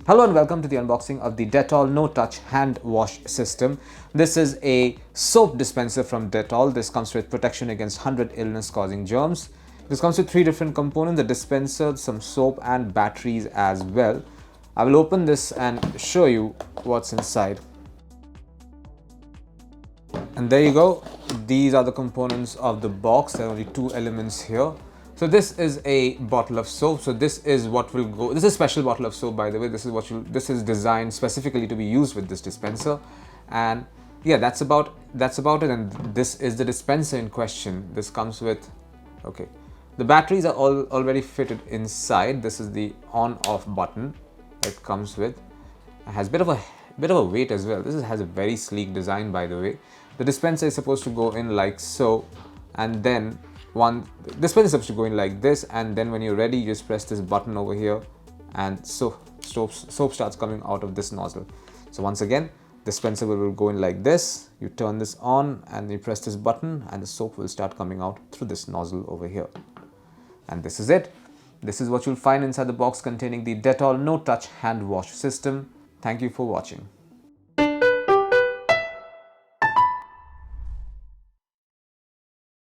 Hello and welcome to the unboxing of the Dettol No Touch Hand Wash System. This is a soap dispenser from Dettol. This comes with protection against 100 illness causing germs. This comes with 3 different components: the dispenser, some soap and batteries as well. I will open this and show you what's inside. And there you go. These are the components of the box. There are only 2 elements here. So this is a bottle of soap. So this is what will go. This is a special bottle of soap, by the way. This is designed specifically to be used with this dispenser. And yeah, that's about it. And this is the dispenser in question. This comes with, okay, the batteries are already fitted inside. This is the on-off button it comes with. It has a bit of a weight as well. This has a very sleek design, by the way. The dispenser is supposed to go in like so, and then the dispenser is supposed to go in like this, and then when you're ready, you just press this button over here, and soap starts coming out of this nozzle. So once again, dispenser will go in like this. You turn this on, and you press this button, and the soap will start coming out through this nozzle over here. And this is it. This is what you'll find inside the box containing the Dettol No Touch Hand Wash System. Thank you for watching.